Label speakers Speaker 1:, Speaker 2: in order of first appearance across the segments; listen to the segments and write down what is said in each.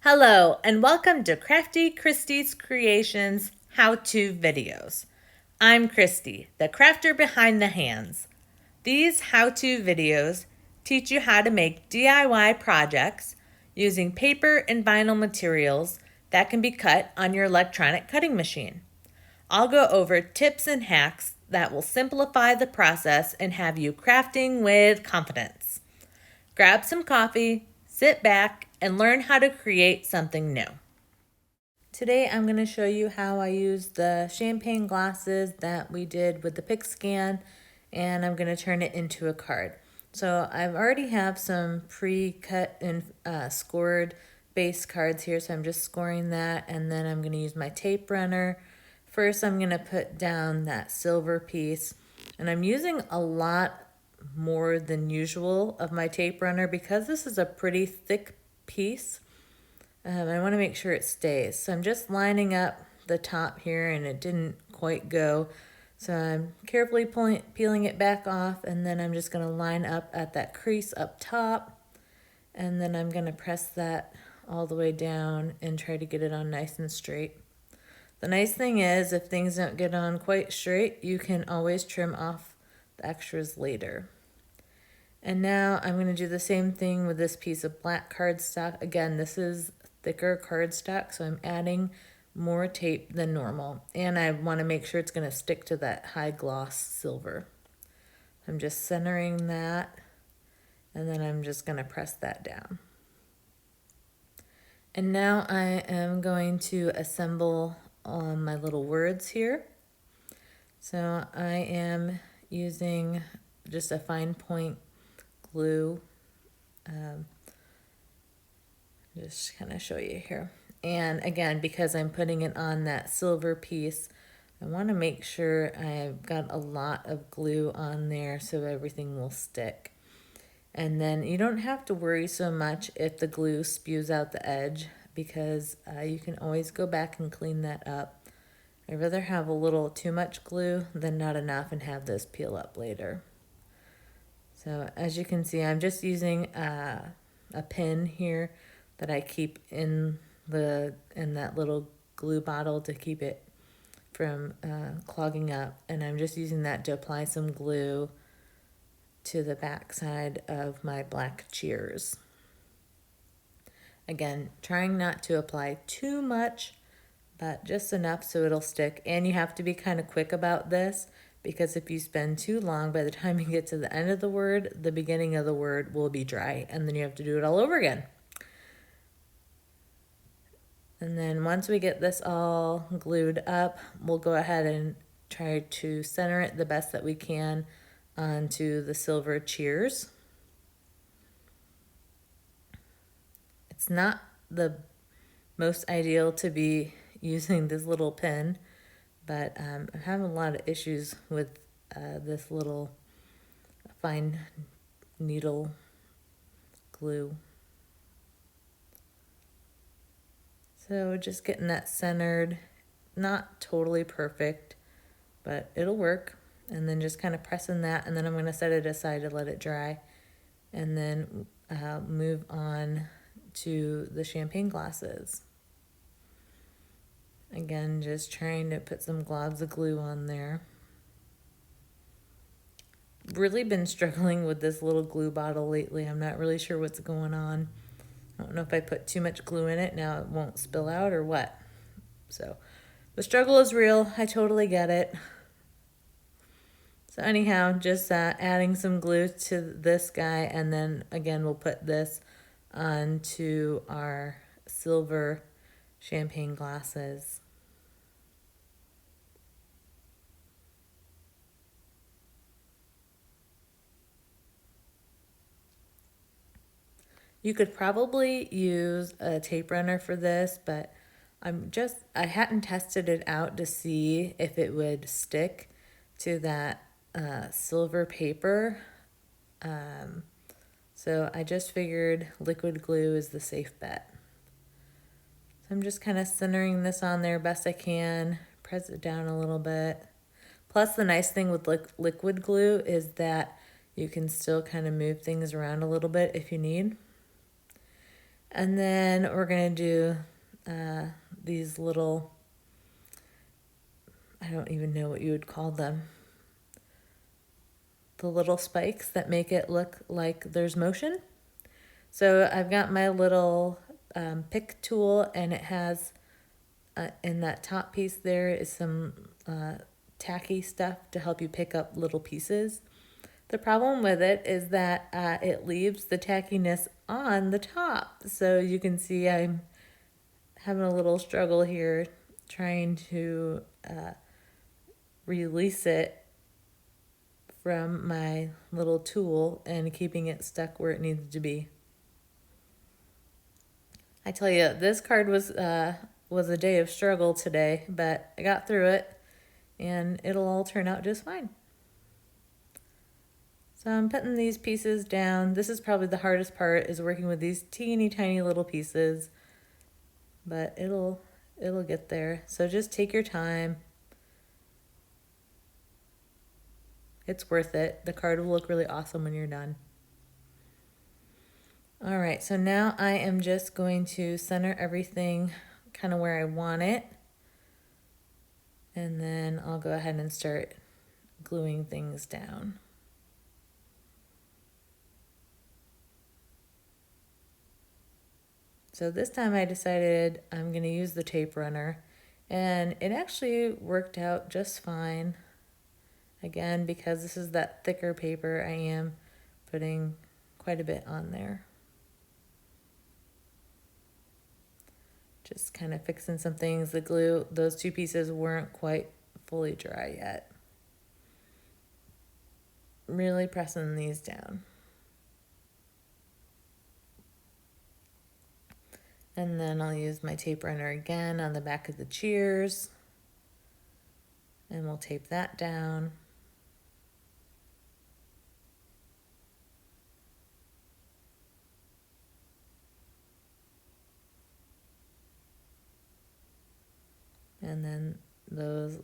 Speaker 1: Hello, and welcome to Crafty Christie's Creations how-to videos. I'm Christy, the crafter behind the hands. These how-to videos teach you how to make DIY projects using paper and vinyl materials that can be cut on your electronic cutting machine. I'll go over tips and hacks that will simplify the process and have you crafting with confidence. Grab some coffee, sit back, and learn how to create something new. Today I'm going to show you how I use the champagne glasses that we did with the PixScan, and I'm going to turn it into a card. So I already have some pre-cut and scored base cards here, so I'm just scoring that, and then I'm going to use my tape runner. First I'm going to put down that silver piece, and I'm using a lot more than usual of my tape runner because this is a pretty thick piece. I want to make sure it stays. So I'm just lining up the top here, and it didn't quite go. So I'm carefully peeling it back off, and then I'm just going to line up at that crease up top. And then I'm going to press that all the way down and try to get it on nice and straight. The nice thing is, if things don't get on quite straight, you can always trim off the extras later. And now I'm going to do the same thing with this piece of black cardstock. Again, this is thicker cardstock, so I'm adding more tape than normal. And I want to make sure it's going to stick to that high gloss silver. I'm just centering that, and then I'm just going to press that down. And now I am going to assemble my little words here. So I am using just a fine point glue. Just kind of show you here. And again, because I'm putting it on that silver piece, I want to make sure I've got a lot of glue on there so everything will stick. And then you don't have to worry so much if the glue spews out the edge, because you can always go back and clean that up. I'd rather have a little too much glue than not enough and have this peel up later. So as you can see, I'm just using a pin here that I keep in that little glue bottle to keep it from clogging up, and I'm just using that to apply some glue to the back side of my black cheers. Again, trying not to apply too much, but just enough so it'll stick. And you have to be kind of quick about this, because if you spend too long, by the time you get to the end of the word, the beginning of the word will be dry, and then you have to do it all over again. And then once we get this all glued up, we'll go ahead and try to center it the best that we can onto the silver cheers. It's not the most ideal to be using this little pin, but I'm having a lot of issues with this little fine needle glue. So just getting that centered, not totally perfect, but it'll work. And then just kind of pressing that, and then I'm going to set it aside to let it dry, and then move on to the champagne glasses. Again, just trying to put some globs of glue on there. Really been struggling with this little glue bottle lately. I'm not really sure what's going on. I don't know if I put too much glue in it, now it won't spill out or what. So the struggle is real. I totally get it. So anyhow, just adding some glue to this guy, and then again we'll put this onto our silver champagne glasses. You could probably use a tape runner for this, but I hadn't tested it out to see if it would stick to that silver paper. So I just figured liquid glue is the safe bet. So I'm just kind of centering this on there best I can, press it down a little bit. Plus the nice thing with liquid glue is that you can still kind of move things around a little bit if you need. And then we're going to do these little, I don't even know what you would call them, the little spikes that make it look like there's motion. So I've got my little pick tool, and it has in that top piece there is some tacky stuff to help you pick up little pieces. The problem with it is that it leaves the tackiness on the top. So you can see I'm having a little struggle here trying to release it from my little tool and keeping it stuck where it needed to be. I tell you, this card was a day of struggle today, but I got through it, and it'll all turn out just fine. So I'm putting these pieces down. This is probably the hardest part, is working with these teeny tiny little pieces, but it'll get there. So just take your time. It's worth it. The card will look really awesome when you're done. All right, so now I am just going to center everything kind of where I want it. And then I'll go ahead and start gluing things down. So this time I decided I'm going to use the tape runner, and it actually worked out just fine. Again, because this is that thicker paper, I am putting quite a bit on there. Just kind of fixing some things. The glue, those two pieces weren't quite fully dry yet. Really pressing these down. And then I'll use my tape runner again on the back of the cheers. And we'll tape that down. And then those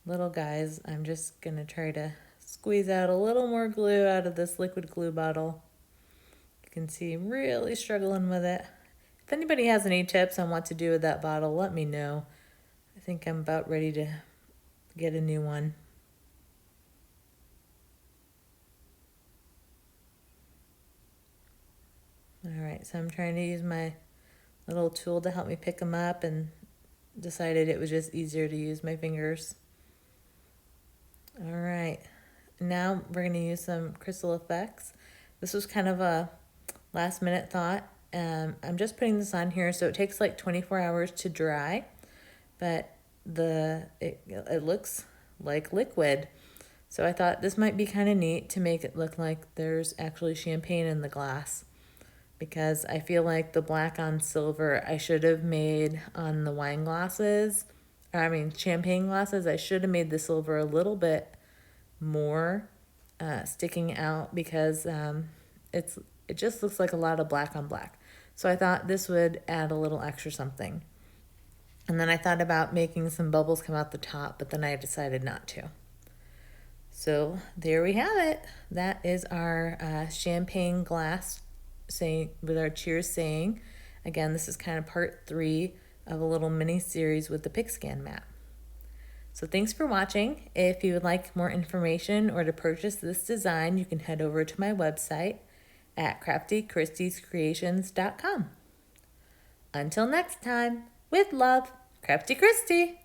Speaker 1: little guys, I'm just going to try to squeeze out a little more glue out of this liquid glue bottle. You can see I'm really struggling with it. If anybody has any tips on what to do with that bottle, let me know. I think I'm about ready to get a new one. All right, so I'm trying to use my little tool to help me pick them up, and decided it was just easier to use my fingers. All right, now we're going to use some crystal effects. This was kind of a last minute thought. I'm just putting this on here, so it takes like 24 hours to dry, but it looks like liquid. So I thought this might be kind of neat to make it look like there's actually champagne in the glass, because I feel like the black on silver I should have made on the wine glasses, champagne glasses. I should have made the silver a little bit more sticking out, because it just looks like a lot of black on black. So I thought this would add a little extra something. And then I thought about making some bubbles come out the top, but then I decided not to. So there we have it. That is our champagne glass saying, with our cheers saying. Again, this is kind of part 3 of a little mini series with the PixScan map. So thanks for watching. If you would like more information or to purchase this design, you can head over to my website at craftychristiescreations.com. Until next time, with love, Crafty Christy.